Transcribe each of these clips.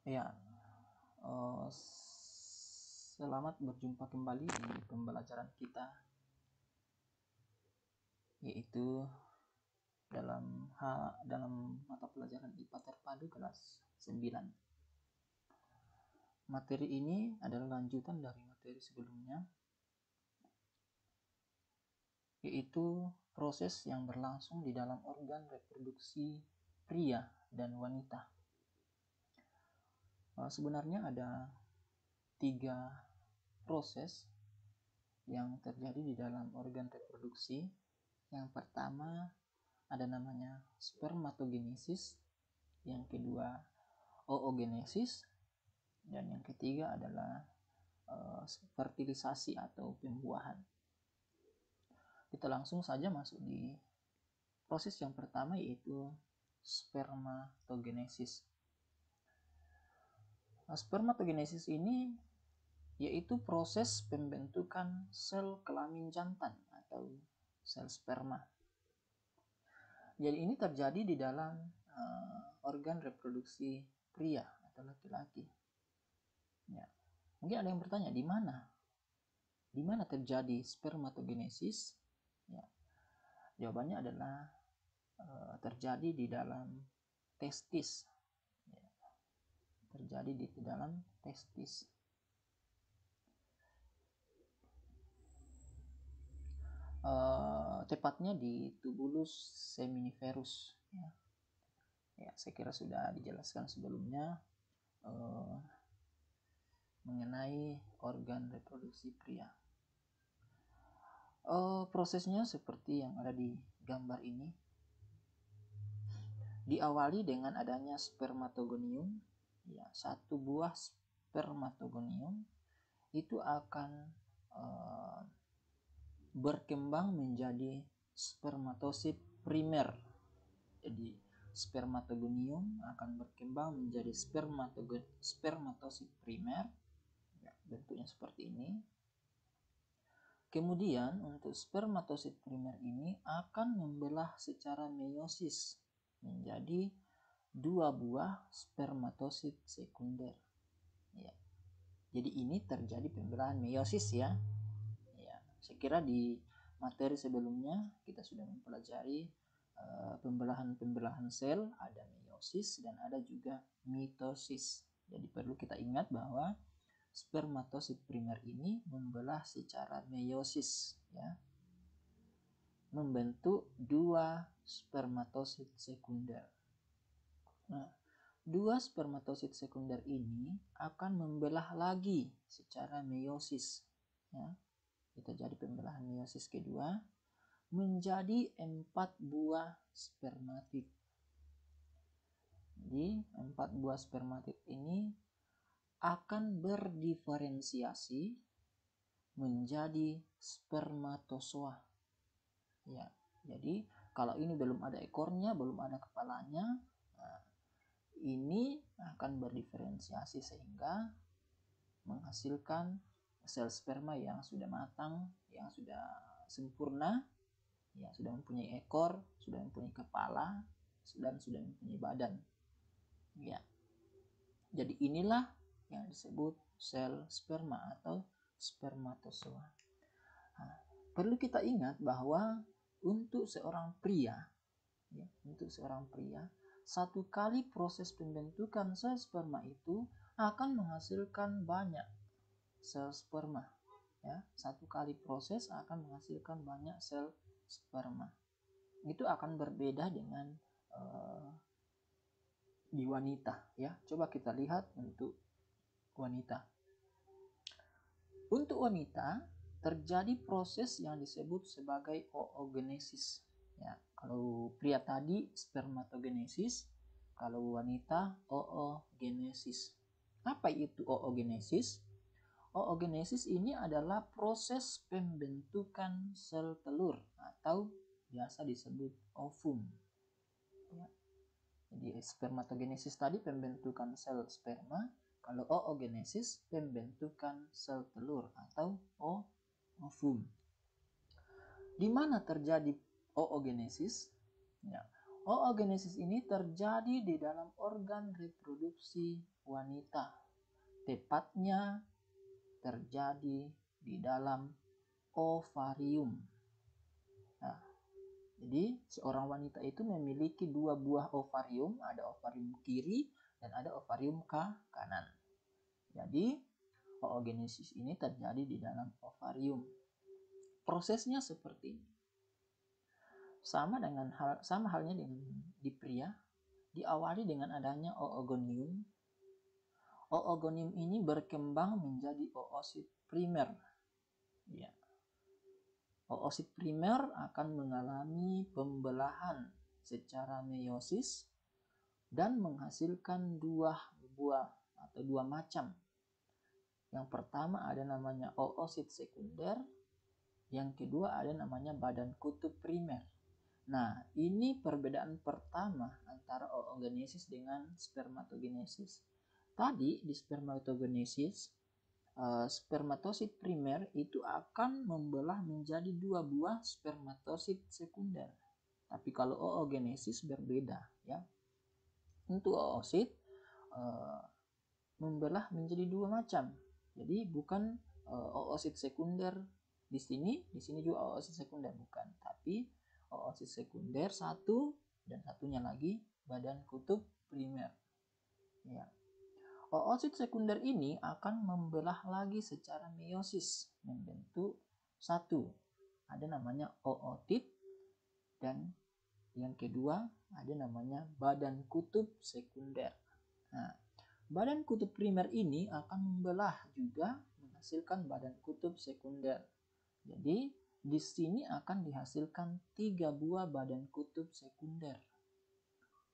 Ya, selamat berjumpa kembali di pembelajaran kita, yaitu dalam mata pelajaran IPA terpadu kelas 9. Materi ini adalah lanjutan dari materi sebelumnya, yaitu proses yang berlangsung di dalam organ reproduksi pria dan wanita. Sebenarnya ada 3 proses yang terjadi di dalam organ reproduksi. Yang pertama ada namanya spermatogenesis, yang kedua oogenesis, dan yang ketiga adalah fertilisasi atau pembuahan. Kita langsung saja masuk di proses yang pertama, yaitu spermatogenesis. Spermatogenesis ini yaitu proses pembentukan sel kelamin jantan atau sel sperma. Jadi ini terjadi di dalam organ reproduksi pria atau laki-laki. Ya. Mungkin ada yang bertanya, di mana? Di mana terjadi spermatogenesis? Ya. Jawabannya adalah terjadi di dalam testis. Ya. Terjadi di dalam testis. Tepatnya di tubulus seminiferus. Ya, saya kira sudah dijelaskan sebelumnya mengenai organ reproduksi pria. Prosesnya seperti yang ada di gambar ini. Diawali dengan adanya spermatogonium. Ya, satu buah spermatogonium itu akan berkembang menjadi spermatosit primer. Jadi spermatogonium akan berkembang menjadi spermatosit primer. Ya, bentuknya seperti ini. Kemudian untuk spermatosit primer ini akan membelah secara meiosis menjadi 2 buah spermatosit sekunder. Ya. Jadi ini terjadi pembelahan meiosis ya. Saya kira di materi sebelumnya kita sudah mempelajari pembelahan sel, ada meiosis dan ada juga mitosis. Jadi perlu kita ingat bahwa spermatosit primer ini membelah secara meiosis ya, membentuk 2 spermatosit sekunder. Nah, 2 spermatosit sekunder ini akan membelah lagi secara meiosis ya. Itu jadi pembelahan meiosis kedua menjadi 4 buah spermatid. Jadi 4 buah spermatid ini akan berdiferensiasi menjadi spermatozoa. Ya, jadi kalau ini belum ada ekornya, belum ada kepalanya, ini akan berdiferensiasi sehingga menghasilkan sel sperma yang sudah matang, yang sudah sempurna, ya sudah mempunyai ekor, sudah mempunyai kepala, dan sudah mempunyai badan. Ya. Jadi inilah yang disebut sel sperma atau spermatozoa. Nah, perlu kita ingat bahwa untuk seorang pria, ya, satu kali proses pembentukan sel sperma itu akan menghasilkan banyak sel sperma. Ya, satu kali proses akan menghasilkan banyak sel sperma. Itu akan berbeda dengan di wanita. Ya, coba kita lihat untuk wanita. Untuk wanita terjadi proses yang disebut sebagai oogenesis. Ya, kalau pria tadi spermatogenesis, kalau wanita oogenesis. Apa itu oogenesis? Oogenesis ini adalah proses pembentukan sel telur atau biasa disebut ovum. Ya. Jadi spermatogenesis tadi pembentukan sel sperma, kalau oogenesis pembentukan sel telur atau ovum. Di mana terjadi oogenesis? Ya, Oogenesis ini terjadi di dalam organ reproduksi wanita. Tepatnya terjadi di dalam ovarium. Nah, jadi seorang wanita itu memiliki dua buah ovarium, ada ovarium kiri dan ada ovarium kanan. Jadi oogenesis ini terjadi di dalam ovarium. Prosesnya seperti ini. Sama halnya dengan di pria, diawali dengan adanya oogonium. Oogonium ini berkembang menjadi oosit primer. Ya. Oosit primer akan mengalami pembelahan secara meiosis dan menghasilkan dua buah atau dua macam. Yang pertama ada namanya oosit sekunder, yang kedua ada namanya badan kutub primer. Nah, ini perbedaan pertama antara oogenesis dengan spermatogenesis. Tadi di spermatogenesis, spermatosit primer itu akan membelah menjadi dua buah spermatosit sekunder. Tapi kalau oogenesis berbeda, ya. Untuk oosit membelah menjadi dua macam. Jadi bukan oosit sekunder di sini juga oosit sekunder, bukan, tapi oosit sekunder satu dan satunya lagi badan kutub primer. Ya. Oosit sekunder ini akan membelah lagi secara meiosis membentuk satu. Ada namanya ootit dan yang kedua ada namanya badan kutub sekunder. Nah, badan kutub primer ini akan membelah juga menghasilkan badan kutub sekunder. Jadi di sini akan dihasilkan 3 buah badan kutub sekunder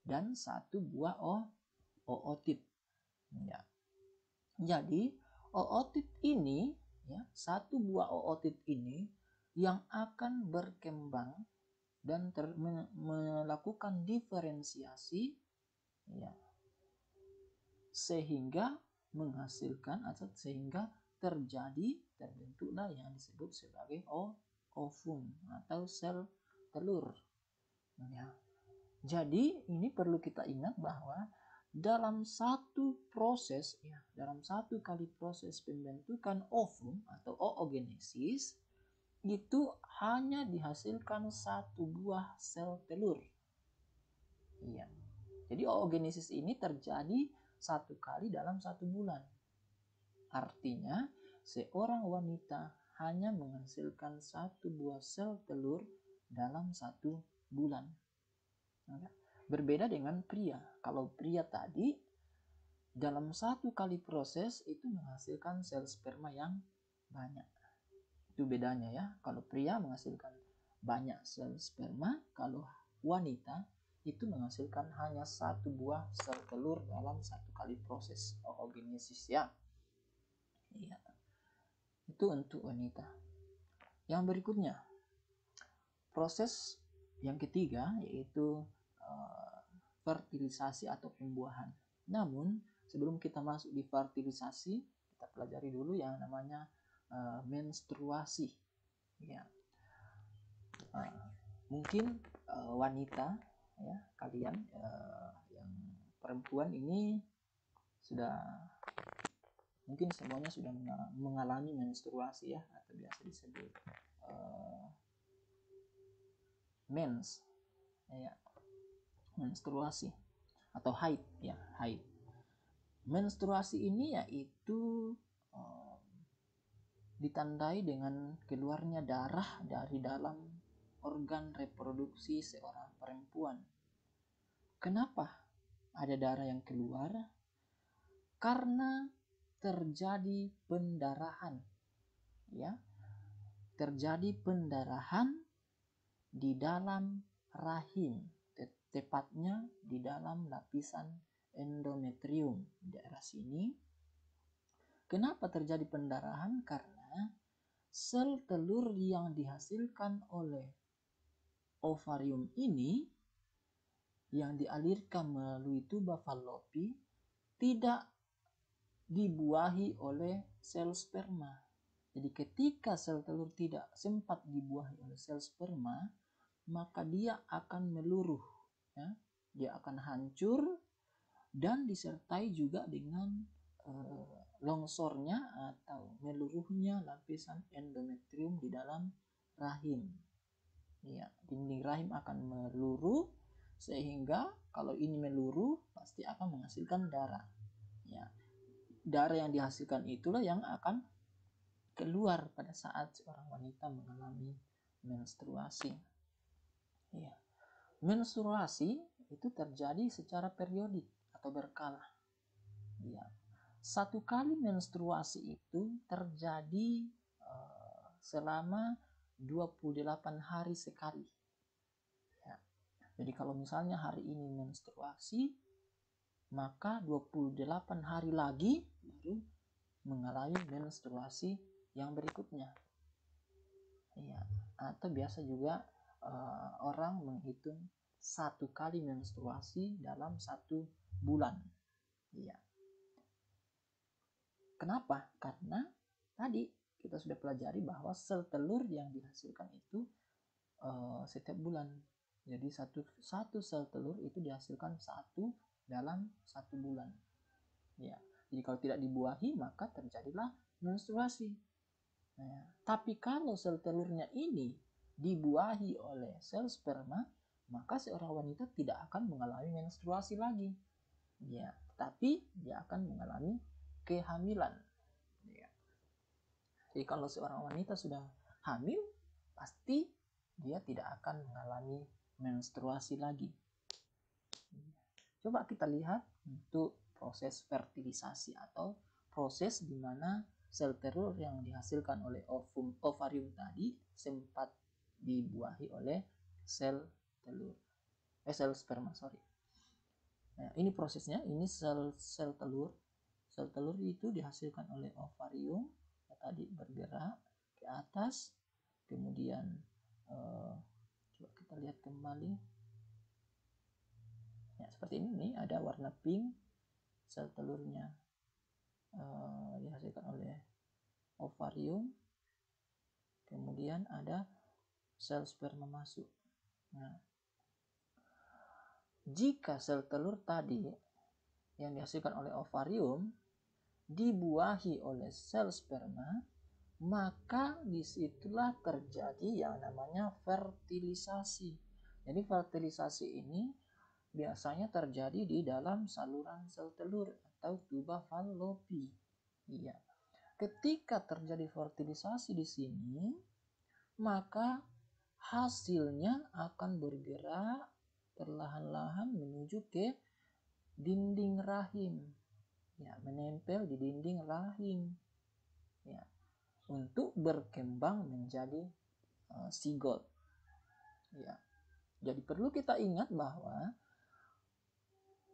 dan 1 buah ootit. Ya. Jadi ootit ini, ya, 1 buah ootit ini yang akan berkembang dan melakukan diferensiasi, ya, sehingga menghasilkan atau sehingga terbentuklah yang disebut sebagai ovum atau sel telur. Ya. Jadi ini perlu kita ingat bahwa dalam satu proses, ya, dalam satu kali proses pembentukan ovum atau oogenesis itu hanya dihasilkan 1 buah sel telur. Iya. Jadi oogenesis ini terjadi 1 kali dalam 1 bulan. Artinya seorang wanita hanya menghasilkan 1 buah sel telur dalam 1 bulan. Berbeda dengan pria. Kalau pria tadi dalam 1 kali proses itu menghasilkan sel sperma yang banyak. Itu bedanya, ya. Kalau pria menghasilkan banyak sel sperma, kalau wanita itu menghasilkan hanya 1 buah sel telur dalam 1 kali proses oogenesis, ya. Iya. Itu untuk wanita. Yang berikutnya, proses yang ketiga yaitu fertilisasi atau pembuahan. Namun sebelum kita masuk di fertilisasi, kita pelajari dulu yang namanya menstruasi. Ya. Mungkin wanita, ya, kalian yang perempuan ini sudah mungkin semuanya sudah mengalami menstruasi, ya, atau biasa disebut mens, ya, menstruasi atau haid, ya, haid. Menstruasi ini yaitu ditandai dengan keluarnya darah dari dalam organ reproduksi seorang perempuan. Kenapa ada darah yang keluar? Karena terjadi pendarahan, ya, terjadi pendarahan di dalam rahim, tepatnya di dalam lapisan endometrium di daerah sini. Kenapa terjadi pendarahan? Karena sel telur yang dihasilkan oleh ovarium ini yang dialirkan melalui tuba Fallopi tidak dibuahi oleh sel sperma. Jadi ketika sel telur tidak sempat dibuahi oleh sel sperma, maka dia akan meluruh. ya, dia akan hancur dan disertai juga dengan longsornya atau meluruhnya lapisan endometrium di dalam rahim. Ya, dinding rahim akan meluruh, sehingga kalau ini meluruh pasti akan menghasilkan darah. Ya, darah yang dihasilkan itulah yang akan keluar pada saat seorang wanita mengalami menstruasi. Ya, menstruasi itu terjadi secara periodik atau berkala. Ya, satu kali menstruasi itu terjadi selama 28 hari sekali. Ya. Jadi kalau misalnya hari ini menstruasi, maka 28 hari lagi baru mengalami menstruasi yang berikutnya. Ya. Atau biasa juga orang menghitung satu kali menstruasi dalam 1 bulan. Ya. Kenapa? Karena tadi kita sudah pelajari bahwa sel telur yang dihasilkan itu setiap bulan. Jadi satu sel telur itu dihasilkan 1 dalam 1 bulan. Ya. Jadi kalau tidak dibuahi maka terjadilah menstruasi. Nah, tapi kalau sel telurnya ini dibuahi oleh sel sperma, maka seorang wanita tidak akan mengalami menstruasi lagi. Ya, tapi dia akan mengalami kehamilan. Ya. Jadi kalau seorang wanita sudah hamil, pasti dia tidak akan mengalami menstruasi lagi. Coba kita lihat untuk proses fertilisasi atau proses di mana sel telur yang dihasilkan oleh ovarium tadi sempat dibuahi oleh sel telur, sel sperma, sorry. Nah, ini prosesnya, ini sel telur. Sel telur itu dihasilkan oleh ovarium, tadi bergerak ke atas, kemudian coba kita lihat kembali. Ya, seperti ini ada warna pink, sel telurnya dihasilkan oleh ovarium, kemudian ada sel sperma masuk. Nah, jika sel telur tadi yang dihasilkan oleh ovarium dibuahi oleh sel sperma, maka disitulah terjadi yang namanya fertilisasi. Jadi fertilisasi ini biasanya terjadi di dalam saluran sel telur atau tuba fallopi. Iya. Ketika terjadi fertilisasi di sini, maka hasilnya akan bergerak perlahan-lahan menuju ke dinding rahim. Ya, menempel di dinding rahim. Ya, untuk berkembang menjadi zigot. Ya. Jadi perlu kita ingat bahwa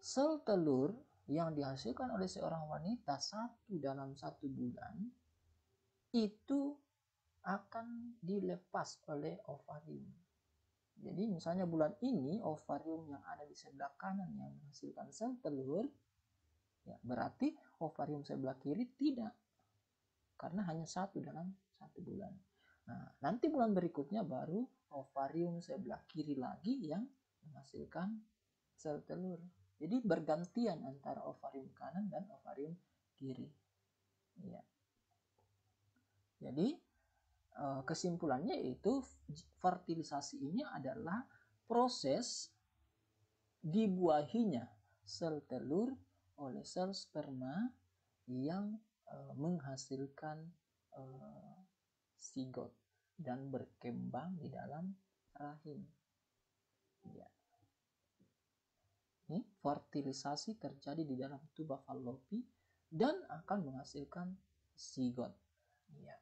sel telur yang dihasilkan oleh seorang wanita dalam 1 bulan itu akan dilepas oleh ovarium. Jadi misalnya bulan ini ovarium yang ada di sebelah kanan yang menghasilkan sel telur, ya berarti ovarium sebelah kiri tidak, karena hanya 1 dalam 1 bulan. Nah, nanti bulan berikutnya baru ovarium sebelah kiri lagi yang menghasilkan sel telur. Jadi bergantian antara ovarium kanan dan ovarium kiri. Ya. Jadi kesimpulannya itu fertilisasi ini adalah proses dibuahinya sel telur oleh sel sperma yang menghasilkan zigot dan berkembang di dalam rahim. Ya. Ini fertilisasi terjadi di dalam tuba fallopi dan akan menghasilkan zigot. Ya.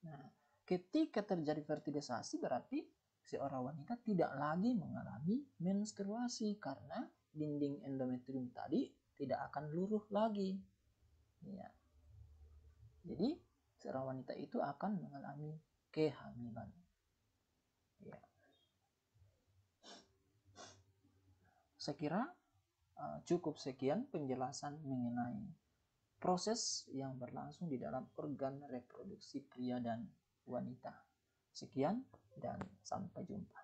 Nah, ketika terjadi fertilisasi berarti seorang wanita tidak lagi mengalami menstruasi karena dinding endometrium tadi tidak akan luruh lagi. Ya. Jadi seorang wanita itu akan mengalami kehamilan. Ya. Saya kira cukup sekian penjelasan mengenai proses yang berlangsung di dalam organ reproduksi pria dan wanita. Sekian dan sampai jumpa.